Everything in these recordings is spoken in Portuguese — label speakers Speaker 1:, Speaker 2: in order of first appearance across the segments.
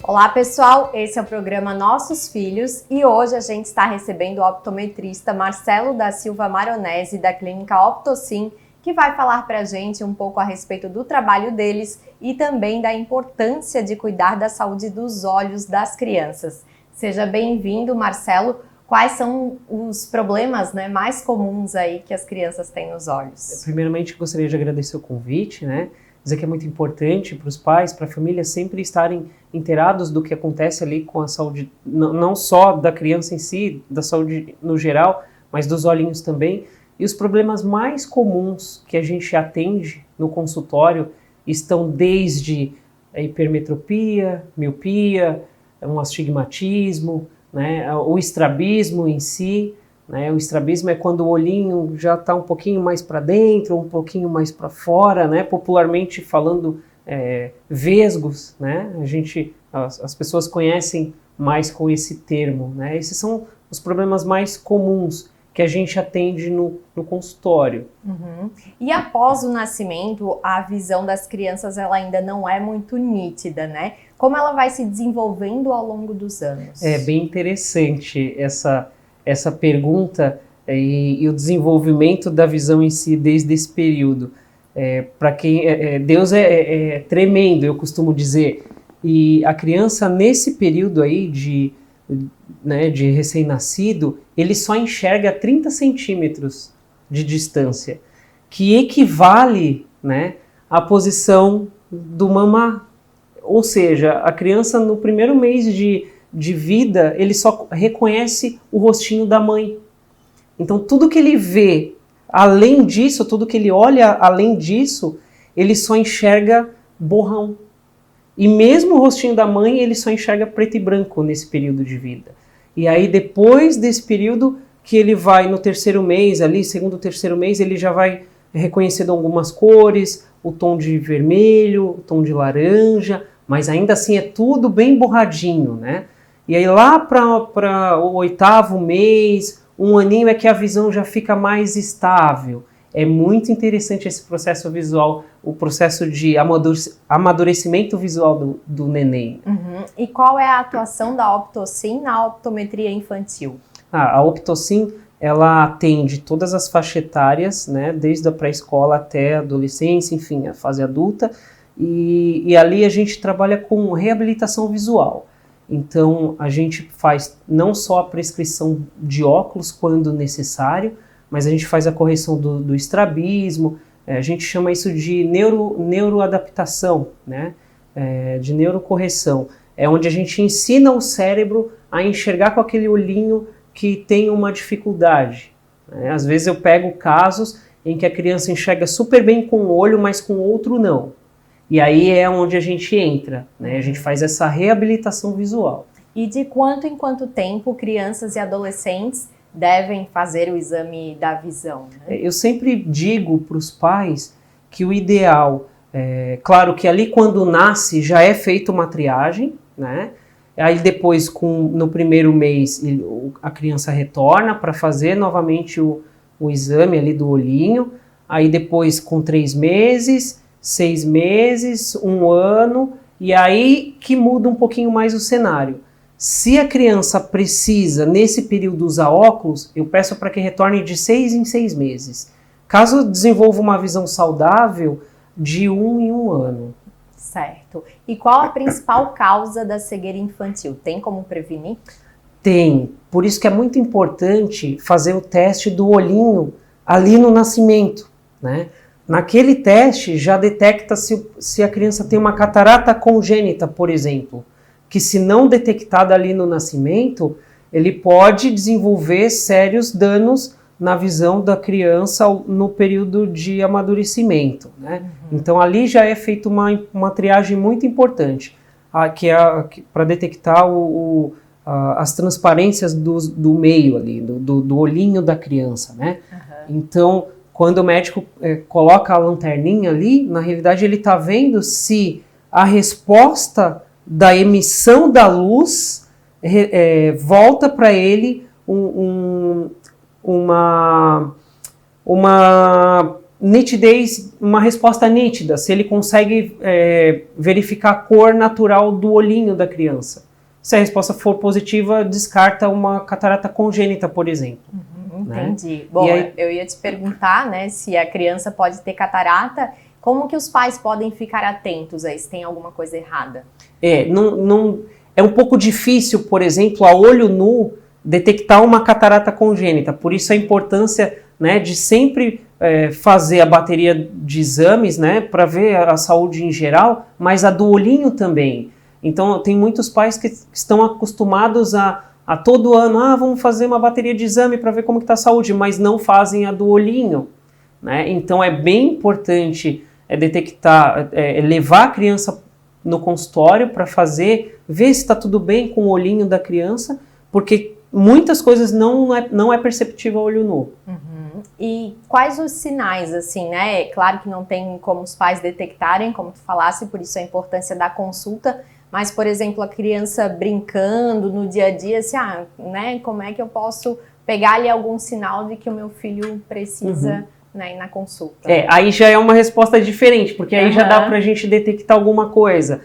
Speaker 1: Olá pessoal, esse é o programa Nossos Filhos e hoje a gente está recebendo o optometrista Marcelo da Silva Maronese da clínica Optocin, que vai falar para a gente um pouco a respeito do trabalho deles e também da importância de cuidar da saúde dos olhos das crianças. Seja bem-vindo, Marcelo. Quais são os problemas, mais comuns aí que as crianças têm nos olhos?
Speaker 2: Primeiramente, gostaria de agradecer o convite, dizer que é muito importante para os pais, para a família sempre estarem inteirados do que acontece ali com a saúde, não só da criança em si, da saúde no geral, mas dos olhinhos também. E os problemas mais comuns que a gente atende no consultório estão desde a hipermetropia, miopia, um astigmatismo, o estrabismo em si. O estrabismo é quando o olhinho já está um pouquinho mais para dentro, um pouquinho mais para fora, popularmente falando vesgos, as pessoas conhecem mais com esse termo. Esses são os problemas mais comuns que a gente atende no consultório.
Speaker 1: Uhum. E após o nascimento, a visão das crianças ela ainda não é muito nítida, Como ela vai se desenvolvendo ao longo dos anos?
Speaker 2: É bem interessante essa pergunta e o desenvolvimento da visão em si desde esse período. Para quem Deus é tremendo, eu costumo dizer, e a criança nesse período aí de recém-nascido, ele só enxerga 30 centímetros de distância, que equivale à posição do mamá. Ou seja, a criança no primeiro mês de vida, ele só reconhece o rostinho da mãe. Então tudo que ele vê além disso, tudo que ele olha além disso, ele só enxerga borrão. E mesmo o rostinho da mãe, ele só enxerga preto e branco nesse período de vida. E aí depois desse período que ele vai no terceiro mês, ali, segundo, terceiro mês, ele já vai reconhecendo algumas cores, o tom de vermelho, o tom de laranja, mas ainda assim é tudo bem borradinho, E aí lá para o 8º mês, 1 aninho é que a visão já fica mais estável. É muito interessante esse processo visual, o processo de amadurecimento visual do neném.
Speaker 1: Uhum. E qual é a atuação da Optocin na optometria infantil?
Speaker 2: A Optocin, ela atende todas as faixas etárias, desde a pré-escola até a adolescência, enfim, a fase adulta, e ali a gente trabalha com reabilitação visual. Então, a gente faz não só a prescrição de óculos quando necessário, mas a gente faz a correção do estrabismo, a gente chama isso de neuroadaptação, de neurocorreção. É onde a gente ensina o cérebro a enxergar com aquele olhinho que tem uma dificuldade. Às vezes eu pego casos em que a criança enxerga super bem com um olho, mas com o outro não. E aí é onde a gente entra, A gente faz essa reabilitação visual.
Speaker 1: E de quanto em quanto tempo crianças e adolescentes devem fazer o exame da visão?
Speaker 2: Eu sempre digo para os pais que o ideal, claro que ali quando nasce já é feita uma triagem, Aí depois, no primeiro mês, a criança retorna para fazer novamente o exame ali do olhinho. Aí depois com 3 meses, 6 meses, 1 ano, e aí que muda um pouquinho mais o cenário. Se a criança precisa, nesse período, usar óculos, eu peço para que retorne de 6 em 6 meses. Caso desenvolva uma visão saudável, de 1 em 1 ano.
Speaker 1: Certo. E qual a principal causa da cegueira infantil? Tem como prevenir?
Speaker 2: Tem. Por isso que é muito importante fazer o teste do olhinho ali no nascimento, Naquele teste já detecta se a criança tem uma catarata congênita, por exemplo, que se não detectada ali no nascimento, ele pode desenvolver sérios danos na visão da criança no período de amadurecimento. Uhum. Então ali já é feita uma triagem muito importante, que é para detectar as transparências do meio ali, do olhinho da criança. Uhum. Então, quando o médico coloca a lanterninha ali, na realidade ele está vendo se a resposta da emissão da luz volta para ele uma nitidez, uma resposta nítida, se ele consegue verificar a cor natural do olhinho da criança. Se a resposta for positiva, descarta uma catarata congênita, por exemplo.
Speaker 1: Entendi.
Speaker 2: Né?
Speaker 1: Bom,
Speaker 2: aí,
Speaker 1: eu ia te perguntar, né, se a criança pode ter catarata, como que os pais podem ficar atentos aí, se tem alguma coisa errada?
Speaker 2: É um pouco difícil, por exemplo, a olho nu, detectar uma catarata congênita. Por isso a importância, né, de sempre fazer a bateria de exames, né, para ver a saúde em geral, mas a do olhinho também. Então, tem muitos pais que estão acostumados a todo ano, vamos fazer uma bateria de exame para ver como está a saúde, mas não fazem a do olhinho. Né? Então, é bem importante detectar, levar a criança no consultório para ver se está tudo bem com o olhinho da criança, porque muitas coisas não é perceptível a olho nu.
Speaker 1: E quais os sinais, assim, né? Claro que não tem como os pais detectarem, como tu falasse, por isso a importância da consulta, mas, por exemplo, a criança brincando no dia a dia, assim, né? Como é que eu posso pegar ali algum sinal de que o meu filho precisa, né, ir na consulta?
Speaker 2: Aí já é uma resposta diferente, porque aí já dá pra gente detectar alguma coisa.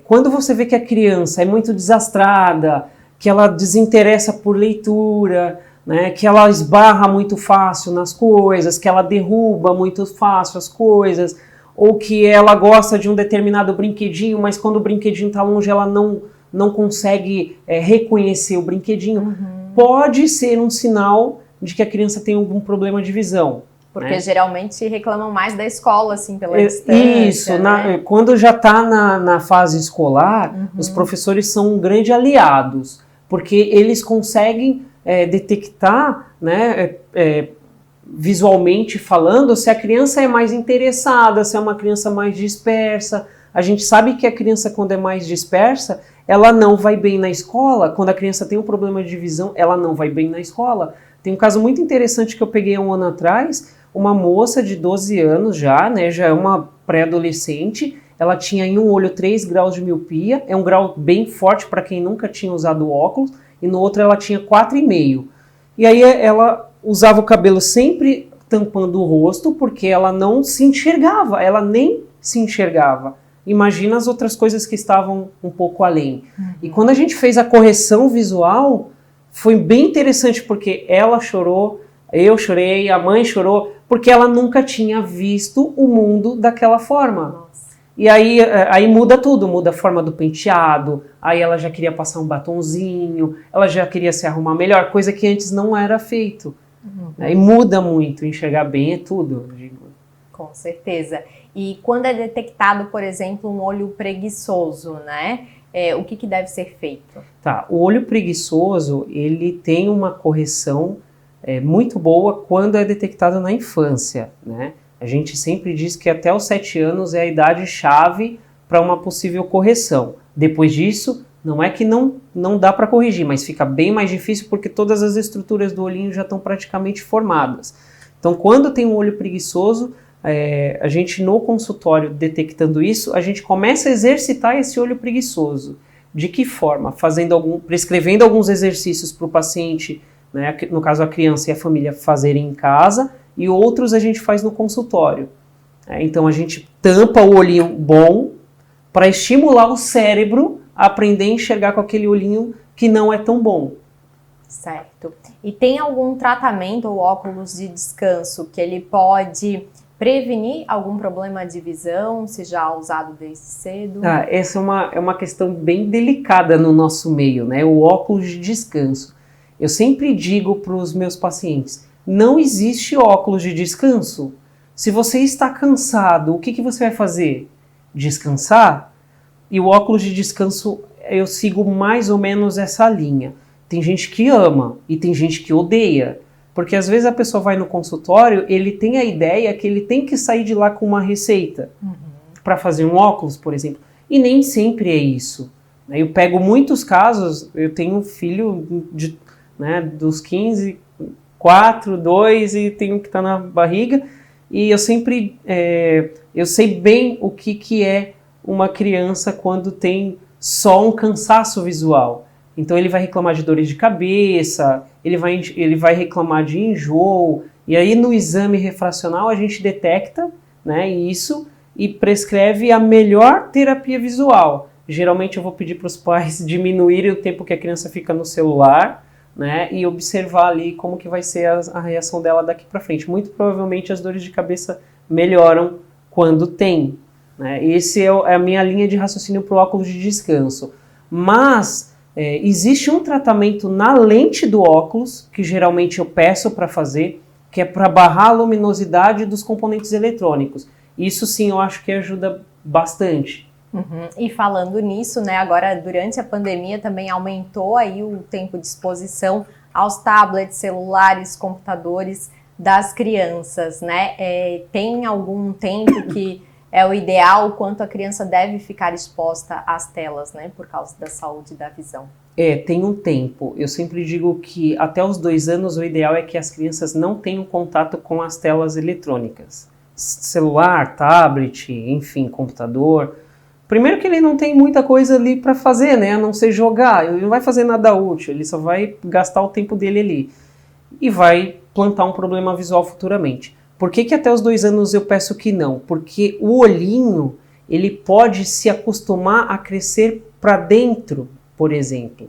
Speaker 2: Quando você vê que a criança é muito desastrada, que ela desinteressa por leitura, né, que ela esbarra muito fácil nas coisas, que ela derruba muito fácil as coisas, ou que ela gosta de um determinado brinquedinho, mas quando o brinquedinho está longe ela não consegue reconhecer o brinquedinho, pode ser um sinal de que a criança tem algum problema de visão.
Speaker 1: Porque geralmente reclamam mais da escola, assim, pela distância.
Speaker 2: Isso,
Speaker 1: né?
Speaker 2: Quando já está na fase escolar, os professores são grandes aliados, porque eles conseguem detectar, né, visualmente falando, se a criança é mais interessada, se é uma criança mais dispersa. A gente sabe que a criança, quando é mais dispersa, ela não vai bem na escola. Quando a criança tem um problema de visão, ela não vai bem na escola. Tem um caso muito interessante que eu peguei há um ano atrás, uma moça de 12 anos já, né, já é uma pré-adolescente, ela tinha em um olho 3 graus de miopia, é um grau bem forte para quem nunca tinha usado óculos, e no outro ela tinha 4,5. E aí ela usava o cabelo sempre tampando o rosto, porque ela não se enxergava, ela nem se enxergava. Imagina as outras coisas que estavam um pouco além. E quando a gente fez a correção visual, foi bem interessante, porque ela chorou, eu chorei, a mãe chorou, porque ela nunca tinha visto o mundo daquela forma.
Speaker 1: Nossa.
Speaker 2: E aí muda tudo, muda a forma do penteado, aí ela já queria passar um batonzinho, ela já queria se arrumar melhor, coisa que antes não era feito. E muda muito, enxergar bem é tudo.
Speaker 1: Com certeza. E quando é detectado, por exemplo, um olho preguiçoso, né? O que deve ser feito?
Speaker 2: Tá, o olho preguiçoso, ele tem uma correção muito boa quando é detectado na infância, né? A gente sempre diz que até os 7 anos é a idade-chave para uma possível correção. Depois disso, não é que não dá para corrigir, mas fica bem mais difícil porque todas as estruturas do olhinho já estão praticamente formadas. Então, quando tem um olho preguiçoso, a gente no consultório detectando isso, a gente começa a exercitar esse olho preguiçoso. De que forma? Prescrevendo alguns exercícios para o paciente, né, no caso a criança e a família fazerem em casa, e outros a gente faz no consultório. Então a gente tampa o olhinho bom para estimular o cérebro a aprender a enxergar com aquele olhinho que não é tão bom.
Speaker 1: Certo. E tem algum tratamento ou óculos de descanso que ele pode prevenir algum problema de visão, se já usado desde cedo?
Speaker 2: Essa é uma questão bem delicada no nosso meio, né? O óculos de descanso. Eu sempre digo para os meus pacientes, não existe óculos de descanso. Se você está cansado, o que você vai fazer? Descansar? E o óculos de descanso, eu sigo mais ou menos essa linha. Tem gente que ama e tem gente que odeia. Porque às vezes a pessoa vai no consultório, ele tem a ideia que ele tem que sair de lá com uma receita para fazer um óculos, por exemplo. E nem sempre é isso. Eu pego muitos casos, eu tenho um filho dos 15, 4, 2 e tenho que estar na barriga. E eu sempre, eu sei bem o que é uma criança quando tem só um cansaço visual. Então ele vai reclamar de dores de cabeça, ele vai reclamar de enjoo, E aí no exame refracional a gente detecta, né, isso e prescreve a melhor terapia visual. Geralmente eu vou pedir para os pais diminuírem o tempo que a criança fica no celular, né, e observar ali como que vai ser a reação dela daqui para frente. Muito provavelmente as dores de cabeça melhoram quando tem, né? Esse é a minha linha de raciocínio para o óculos de descanso. Mas existe um tratamento na lente do óculos, que geralmente eu peço para fazer, que é para barrar a luminosidade dos componentes eletrônicos. Isso sim eu acho que ajuda bastante.
Speaker 1: Uhum. E falando nisso, né, agora durante a pandemia também aumentou aí o tempo de exposição aos tablets, celulares, computadores das crianças, né? Tem algum tempo que é o ideal, quanto a criança deve ficar exposta às telas, né, por causa da saúde da visão?
Speaker 2: Tem um tempo. Eu sempre digo que até os 2 anos o ideal é que as crianças não tenham contato com as telas eletrônicas. Celular, tablet, enfim, computador. Primeiro que ele não tem muita coisa ali para fazer, né? A não ser jogar. Ele não vai fazer nada útil, ele só vai gastar o tempo dele ali. E vai plantar um problema visual futuramente. Por que até os 2 anos eu peço que não? Porque o olhinho, ele pode se acostumar a crescer para dentro, por exemplo.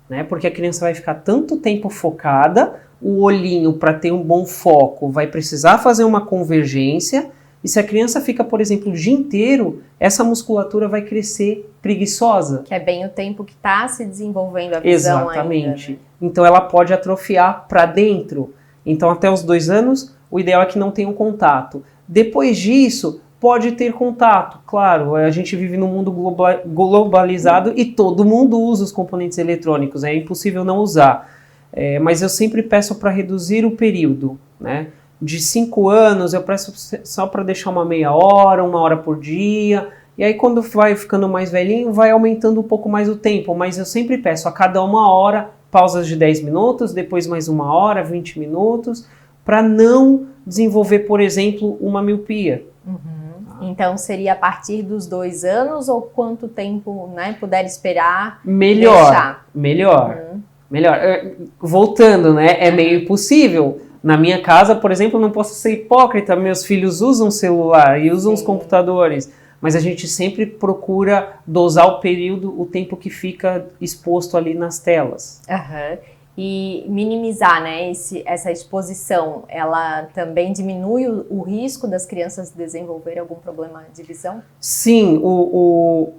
Speaker 2: Né? Porque a criança vai ficar tanto tempo focada, o olhinho, para ter um bom foco, vai precisar fazer uma convergência. E se a criança fica, por exemplo, o dia inteiro, essa musculatura vai crescer preguiçosa.
Speaker 1: Que é bem o tempo que está se desenvolvendo a visão.
Speaker 2: Exatamente.
Speaker 1: Ainda, né?
Speaker 2: Então ela pode atrofiar para dentro. Então até os 2 anos, o ideal é que não tenham contato. Depois disso, pode ter contato. Claro, a gente vive num mundo globalizado e todo mundo usa os componentes eletrônicos. É impossível não usar. Mas eu sempre peço para reduzir o período, né? De 5 anos, eu peço só para deixar uma meia hora, 1 hora por dia. E aí quando vai ficando mais velhinho, vai aumentando um pouco mais o tempo. Mas eu sempre peço a cada 1 hora, pausas de 10 minutos, depois mais 1 hora, 20 minutos, para não desenvolver, por exemplo, uma miopia.
Speaker 1: Uhum. Então seria a partir dos 2 anos ou quanto tempo, né, puder esperar?
Speaker 2: Melhor,
Speaker 1: deixar?
Speaker 2: melhor, melhor. Voltando, né, é meio impossível. Na minha casa, por exemplo, eu não posso ser hipócrita, meus filhos usam celular e usam os computadores, mas a gente sempre procura dosar o período, o tempo que fica exposto ali nas telas.
Speaker 1: Uhum. E minimizar, né, essa exposição, ela também diminui o risco das crianças desenvolverem algum problema de visão?
Speaker 2: Sim,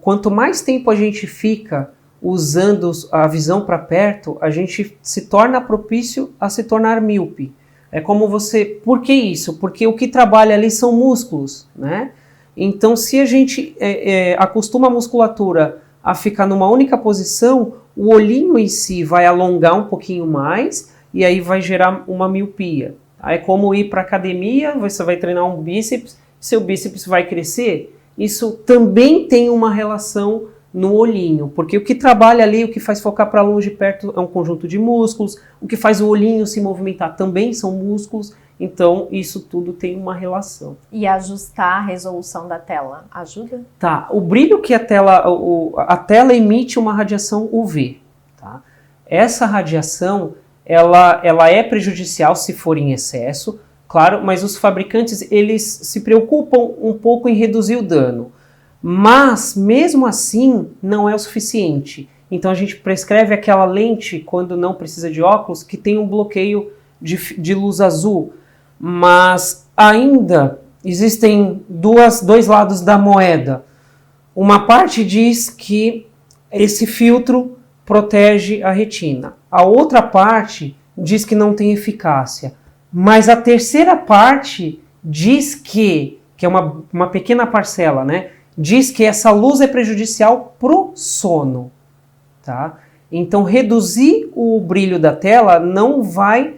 Speaker 2: quanto mais tempo a gente fica usando a visão para perto, a gente se torna propício a se tornar míope. É como você... Por que isso? Porque o que trabalha ali são músculos, né? Então, se a gente acostuma a musculatura a ficar numa única posição, o olhinho em si vai alongar um pouquinho mais e aí vai gerar uma miopia. Aí é como ir para academia, você vai treinar um bíceps, seu bíceps vai crescer. Isso também tem uma relação no olhinho, porque o que trabalha ali, o que faz focar para longe e perto é um conjunto de músculos, o que faz o olhinho se movimentar também são músculos, então isso tudo tem uma relação.
Speaker 1: E ajustar a resolução da tela ajuda?
Speaker 2: Tá, o brilho que a tela emite uma radiação UV, tá? Essa radiação, ela é prejudicial se for em excesso, claro, mas os fabricantes, eles se preocupam um pouco em reduzir o dano. Mas, mesmo assim, não é o suficiente. Então a gente prescreve aquela lente, quando não precisa de óculos, que tem um bloqueio de luz azul. Mas ainda existem dois lados da moeda. Uma parte diz que esse filtro protege a retina. A outra parte diz que não tem eficácia. Mas a terceira parte diz que é uma pequena parcela, né? Diz que essa luz é prejudicial pro sono, tá? Então, reduzir o brilho da tela não vai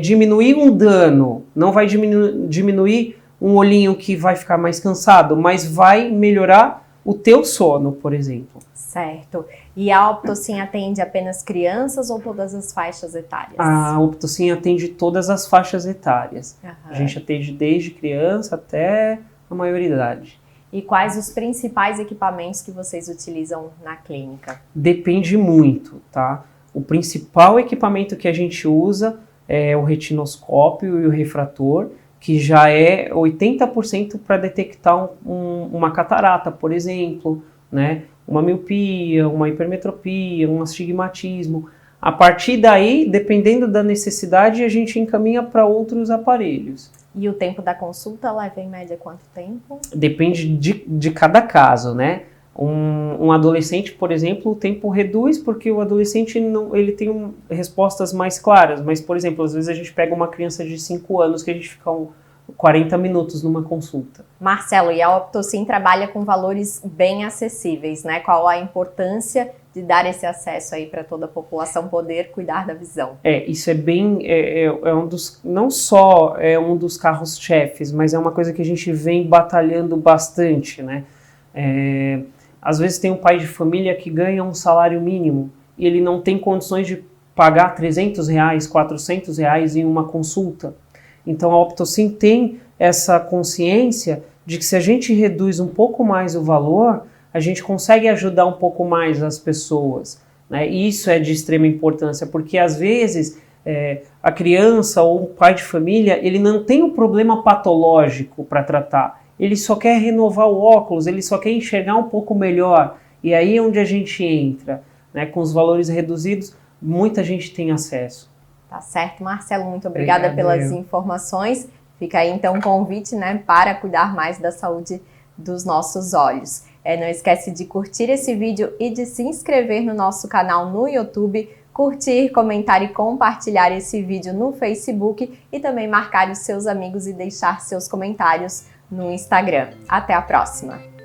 Speaker 2: diminuir um dano, não vai diminuir um olhinho que vai ficar mais cansado, mas vai melhorar o teu sono, por exemplo.
Speaker 1: Certo. E a Optocin atende apenas crianças ou todas as faixas etárias?
Speaker 2: A Optocin atende todas as faixas etárias.
Speaker 1: Uhum.
Speaker 2: A gente atende desde criança até a maioridade.
Speaker 1: E quais os principais equipamentos que vocês utilizam na clínica?
Speaker 2: Depende muito, tá? O principal equipamento que a gente usa é o retinoscópio e o refrator, que já é 80% para detectar uma catarata, por exemplo, né? Uma miopia, uma hipermetropia, um astigmatismo. A partir daí, dependendo da necessidade, a gente encaminha para outros aparelhos.
Speaker 1: E o tempo da consulta leva em média quanto tempo?
Speaker 2: Depende de cada caso, né? Um adolescente, por exemplo, o tempo reduz porque o adolescente ele tem respostas mais claras, mas, por exemplo, às vezes a gente pega uma criança de 5 anos que a gente fica 40 minutos numa consulta.
Speaker 1: Marcelo, e a Optocin trabalha com valores bem acessíveis, né? Qual a importância de dar esse acesso aí para toda a população poder cuidar da visão?
Speaker 2: Isso é bem, um dos, não só é um dos carros-chefes, mas é uma coisa que a gente vem batalhando bastante, né? Às vezes tem um pai de família que ganha um salário mínimo e ele não tem condições de pagar R$300, R$400 em uma consulta. Então a Optocin tem essa consciência de que se a gente reduz um pouco mais o valor, a gente consegue ajudar um pouco mais as pessoas, né? E isso é de extrema importância, porque às vezes a criança ou o pai de família, ele não tem um problema patológico para tratar, ele só quer renovar o óculos, ele só quer enxergar um pouco melhor, e aí é onde a gente entra, né? Com os valores reduzidos, muita gente tem acesso.
Speaker 1: Tá certo, Marcelo, muito obrigada pelas informações. Fica aí então um convite, né, para cuidar mais da saúde dos nossos olhos. Não esquece de curtir esse vídeo e de se inscrever no nosso canal no YouTube, curtir, comentar e compartilhar esse vídeo no Facebook e também marcar os seus amigos e deixar seus comentários no Instagram. Até a próxima!